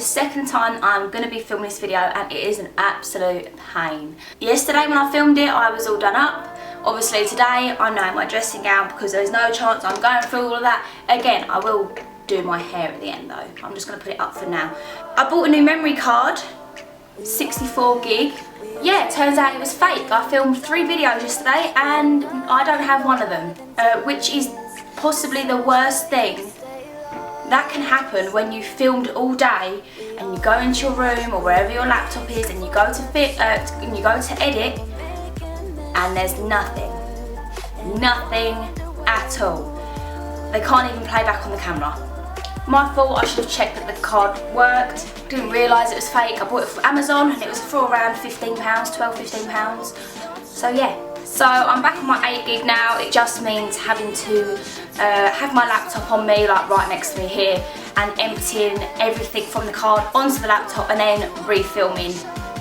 second time I'm going to be filming this video, and it is an absolute pain. Yesterday when I filmed it, I was all done up. Obviously today I'm now in my dressing gown because there's no chance I'm going through all of that. Again, I will do my hair at the end though. I'm just going to put it up for now. I bought a new memory card, 64 gig. Yeah, it turns out it was fake. I filmed 3 videos yesterday and I don't have one of them, which is possibly the worst thing that can happen when you filmed all day and you go into your room or wherever your laptop is and you go to edit and there's nothing at all. They can't even play back on the camera. My fault, I should have checked that the card worked. Didn't realise it was fake. I bought it from Amazon and it was for around £15, £12–15. So yeah. So I'm back on my 8 gig now. It just means having to have my laptop on me, like right next to me here, and emptying everything from the card onto the laptop and then refilming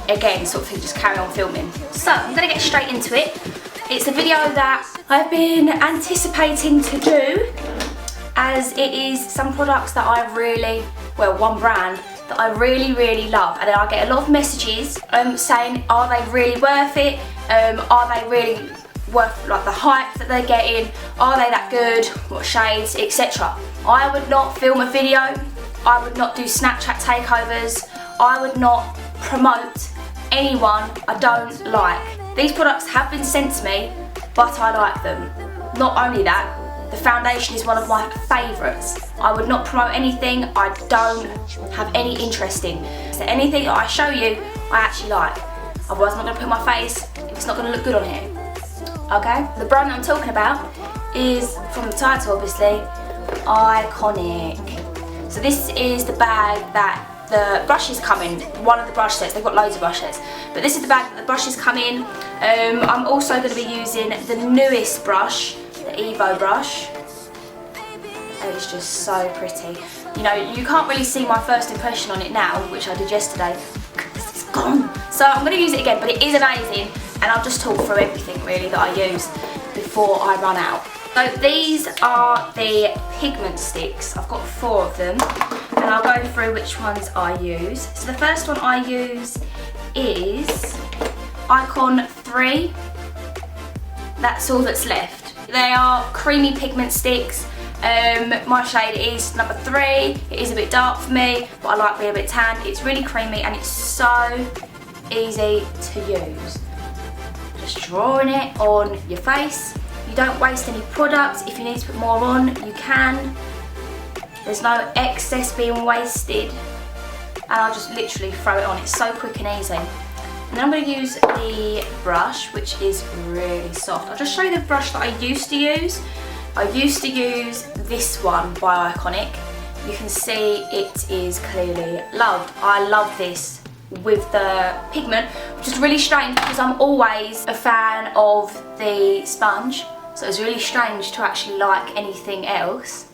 again, sort of thing, just carry on filming. So I'm going to get straight into it. It's a video that I've been anticipating to do, as it is some products that I really, well, one brand that I really love, and then I get a lot of messages saying, are they really worth it? Are they really worth like the hype that they're getting? Are they that good? What shades, etc. I would not film a video. I would not do Snapchat takeovers. I would not promote anyone I don't like. These products have been sent to me, but I like them. Not only that, the foundation is one of my favourites. I would not promote anything I don't have any interest in. So anything that I show you, I actually like. Otherwise I'm not going to put my face if it's not going to look good on here. Okay? The brand I'm talking about is, from the title obviously, Iconic. So this is the bag that the brushes come in. One of the brush sets, they've got loads of brush sets. But this is the bag that the brushes come in. I'm also going to be using the newest brush, the Evo brush. It's just so pretty. You know, you can't really see my first impression on it now, which I did yesterday, because it's gone. So I'm going to use it again, but it is amazing, and I'll just talk through everything really that I use before I run out. So these are the Pigment Sticks. I've got 4 of them, and I'll go through which ones I use. So the first one I use is Icon 3. That's all that's left. They are creamy pigment sticks. My shade is number 3. It is a bit dark for me, but I like being a bit tanned. It's really creamy and it's so easy to use. Just drawing it on your face. You don't waste any product. If you need to put more on, you can. There's no excess being wasted. And I'll just literally throw it on. It's so quick and easy. And then I'm going to use the brush, which is really soft. I'll just show you the brush that I used to use. I used to use this one by Iconic. You can see it is clearly loved. I love this with the pigment, which is really strange because I'm always a fan of the sponge. So it's really strange to actually like anything else.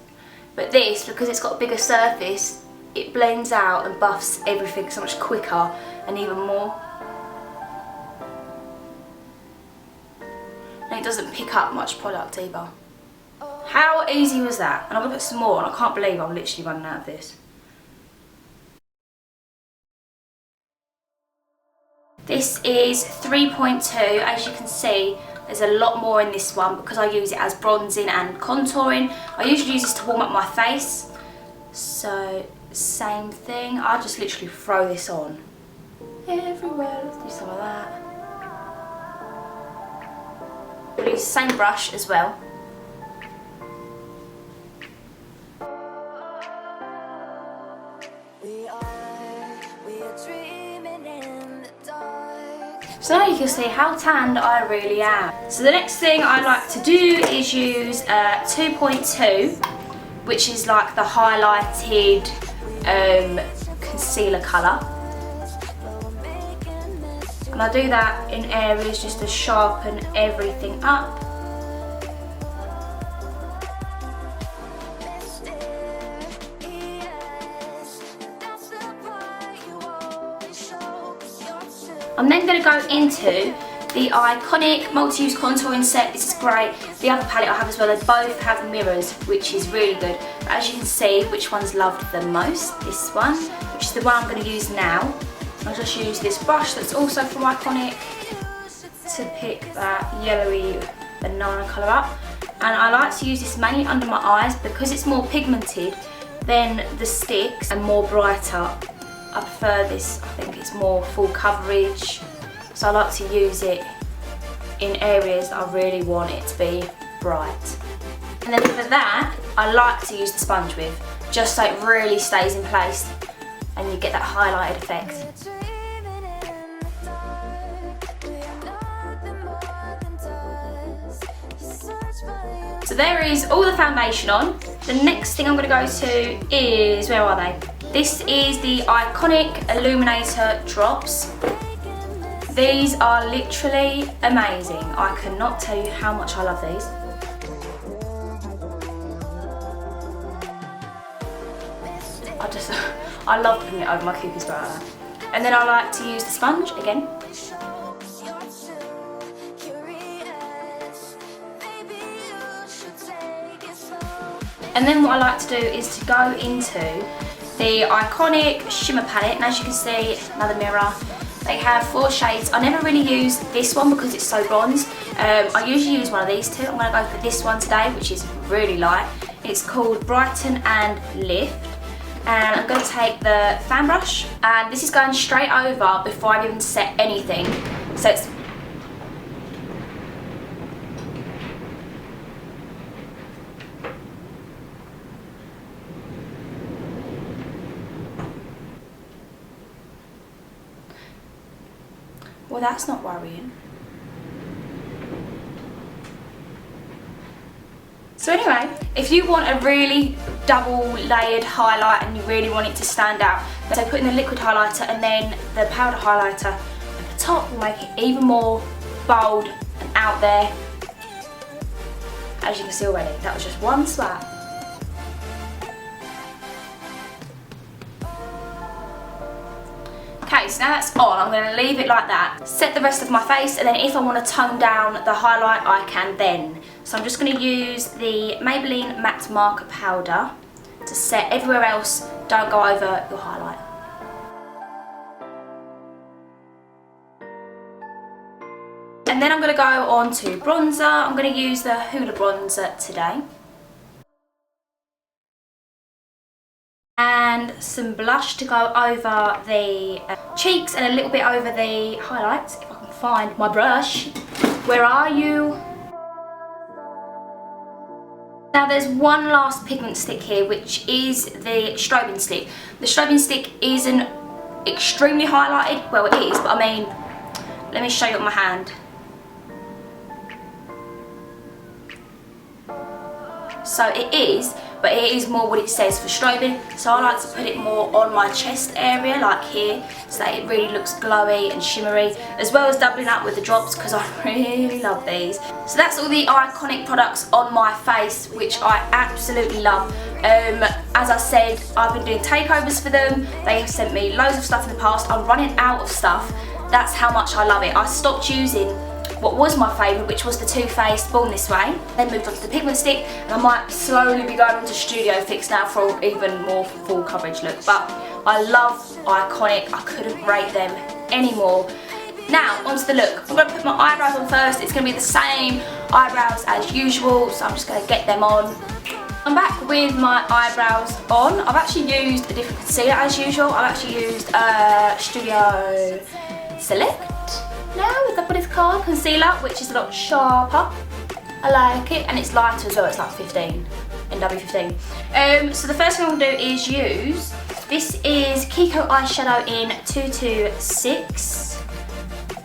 But this, because it's got a bigger surface, it blends out and buffs everything so much quicker and even more. And it doesn't pick up much product either. How easy was that? And I'm going to put some more, and I can't believe I'm literally running out of this. This is 3.2. As you can see, there's a lot more in this one because I use it as bronzing and contouring. I usually use this to warm up my face. So, same thing. I just literally throw this on everywhere. Let's do some of that. I'll use the same brush as well. So now you can see how tanned I really am. So the next thing I like to do is use 2.2, which is like the highlighted concealer colour. And I do that in areas just to sharpen everything up. I'm then going to go into the Iconic multi-use contouring set. This is great. The other palette I have as well, they both have mirrors, which is really good. But as you can see, which one's loved the most? This one, which is the one I'm going to use now. I'll just use this brush that's also from Iconic to pick that yellowy banana colour up. And I like to use this mainly under my eyes because it's more pigmented than the sticks and more brighter. I prefer this, I think it's more full coverage. So I like to use it in areas that I really want it to be bright. And then for that, I like to use the sponge with, just so it really stays in place and you get that highlighted effect. So there is all the foundation on. The next thing I'm going to go to is, where are they? This is the Iconic Illuminator drops. These are literally amazing. I cannot tell you how much I love these. I love putting it over my Cupid's brow. And then I like to use the sponge again. And then what I like to do is to go into the Iconic Shimmer palette, and as you can see, another mirror. They have 4 shades. I never really use this one because it's so bronze. I usually use one of these two. I'm going to go for this one today, which is really light. It's called Brighten and Lift. And I'm going to take the fan brush, and this is going straight over before I've even set anything. So it's well, that's not worrying. So anyway, if you want a really double layered highlight and you really want it to stand out, so put in the liquid highlighter and then the powder highlighter at the top will make it even more bold and out there. As you can see already, that was just one swap. Okay, so now that's on, I'm going to leave it like that. Set the rest of my face, and then if I want to tone down the highlight, I can then. So I'm just going to use the Maybelline Matte Marker Powder to set everywhere else. Don't go over your highlight. And then I'm going to go on to bronzer. I'm going to use the Hoola bronzer today. And some blush to go over the cheeks and a little bit over the highlights, if I can find my brush. Where are you? Now there's one last pigment stick here, which is the strobing stick. The strobing stick isn't extremely highlighted, well it is, but I mean, let me show you on my hand. So it is, but it is more what it says for strobing, so I like to put it more on my chest area, like here, so that it really looks glowy and shimmery, as well as doubling up with the drops because I really love these. So that's all the Iconic products on my face, which I absolutely love. As I said, I've been doing takeovers for them. They have sent me loads of stuff in the past. I'm running out of stuff. That's how much I love it. I stopped using what was my favourite, which was the Too Faced Born This Way, then moved on to the Pigment Stick, and I might slowly be going into Studio Fix now for even more full coverage look. But I love Iconic, I couldn't rate them anymore. Now, onto the look. I'm going to put my eyebrows on first. It's going to be the same eyebrows as usual, so I'm just going to get them on. I'm back with my eyebrows on. I've actually used a different concealer as usual. I've actually used Studio Select. Now, is that what it's called? Concealer, which is a lot sharper. I like it, and it's lighter as well. It's like 15, NW15. So the first thing I'm going to do is use, this is Kiko Eyeshadow in 226,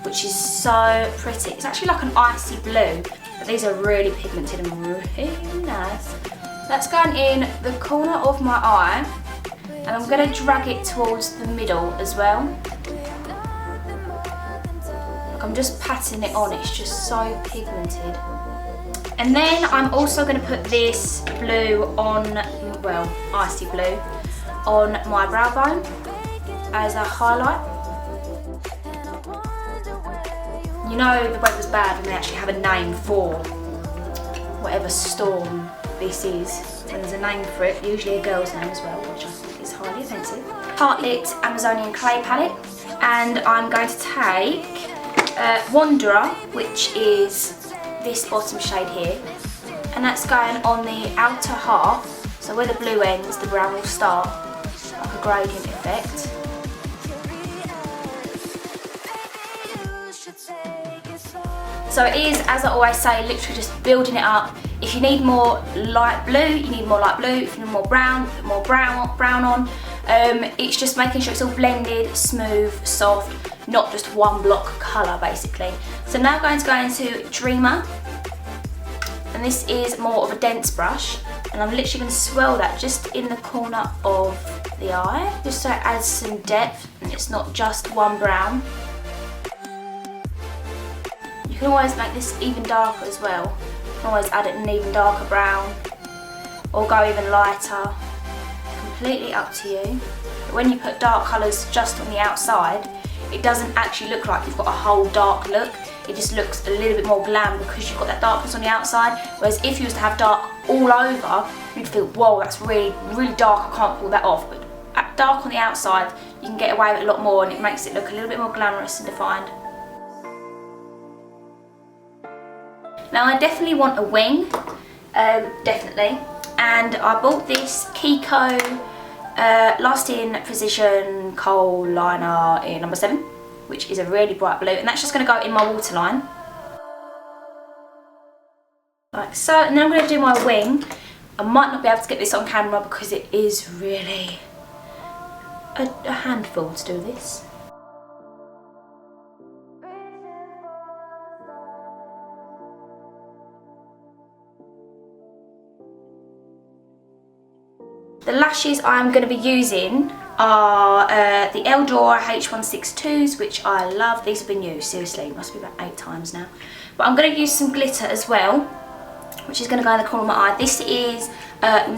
which is so pretty. It's actually like an icy blue, but these are really pigmented and really nice. That's going in the corner of my eye, and I'm going to drag it towards the middle as well. I'm just patting it on, it's just so pigmented. And then I'm also going to put this blue on, well, icy blue, on my brow bone as a highlight. You know the weather's bad when they actually have a name for whatever storm this is. When there's a name for it, usually a girl's name as well, which I think is highly offensive. Heartlit Amazonian Clay Palette, and I'm going to take Wanderer, which is this bottom shade here, and that's going on the outer half, so where the blue ends, the brown will start, like a gradient effect. So it is, as I always say, literally just building it up. If you need more light blue, you need more light blue. If you need more brown, put more brown on. It's just making sure it's all blended, smooth, soft, not just one block colour basically. So now I'm going to go into Dreamer, and this is more of a dense brush, and I'm literally going to swirl that just in the corner of the eye, just so it adds some depth and it's not just one brown. You can always make this even darker as well. You can always add it an even darker brown or go even lighter. Completely up to you. But when you put dark colours just on the outside, it doesn't actually look like you've got a whole dark look. It just looks a little bit more glam because you've got that darkness on the outside. Whereas if you was to have dark all over, you'd feel, whoa, that's really, really dark, I can't pull that off. But dark on the outside, you can get away with it a lot more, and it makes it look a little bit more glamorous and defined. Now I definitely want a wing, definitely, and I bought this Kiko Last in Precision Kohl Liner in number 7, which is a really bright blue, and that's just going to go in my waterline. Like so, and then I'm going to do my wing. I might not be able to get this on camera because it is really a handful to do this. The lashes I'm going to be using are the Eldora H162s, which I love. These have been used, seriously, it must be about 8 times now. But I'm going to use some glitter as well, which is going to go in the corner of my eye. This is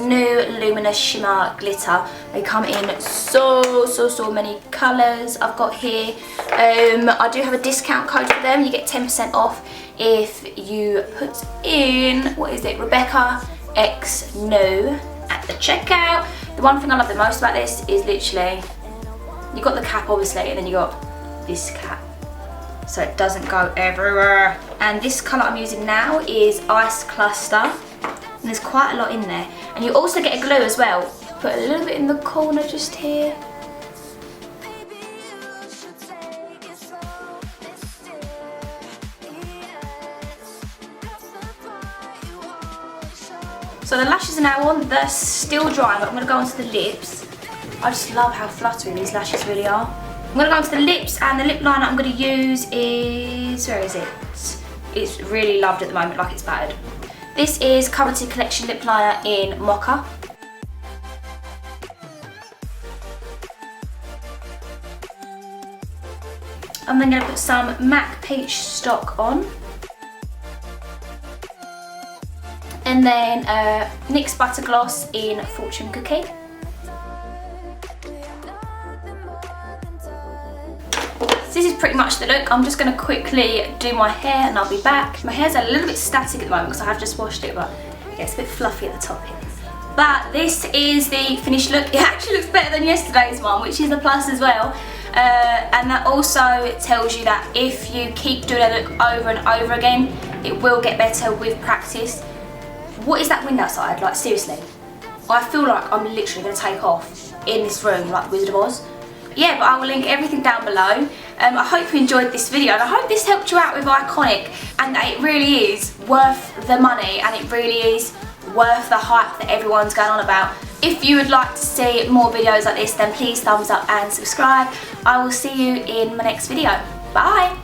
new Luminous Shimmer glitter. They come in so many colours I've got here. I do have a discount code for them. You get 10% off if you put in, what is it, REBEKAHXNUE at the checkout. The one thing I love the most about this is literally, you got the cap obviously, and then you got this cap, so it doesn't go everywhere. And this colour I'm using now is Ice Cluster, and there's quite a lot in there. And you also get a glue as well. Put a little bit in the corner just here. So the lashes are now on, they're still dry, but I'm going to go onto the lips. I just love how fluttery these lashes really are. I'm going to go onto the lips, and the lip liner I'm going to use is, where is it? It's really loved at the moment, like it's battered. This is Coveted Collection Lip Liner in Mocha. I'm then going to put some MAC Pechstock on. And then NYX Buttergloss in Fortune Cookie. So this is pretty much the look. I'm just going to quickly do my hair and I'll be back. My hair's a little bit static at the moment because I have just washed it, but yeah, it's a bit fluffy at the top here. But this is the finished look. It actually looks better than yesterday's one, which is a plus as well. And that also tells you that if you keep doing a look over and over again, it will get better with practice. What is that wind outside? Like seriously, I feel like I'm literally going to take off in this room like Wizard of Oz. Yeah, but I will link everything down below. I hope you enjoyed this video, and I hope this helped you out with Iconic, and that it really is worth the money, and it really is worth the hype that everyone's going on about. If you would like to see more videos like this, then please thumbs up and subscribe. I will see you in my next video. Bye!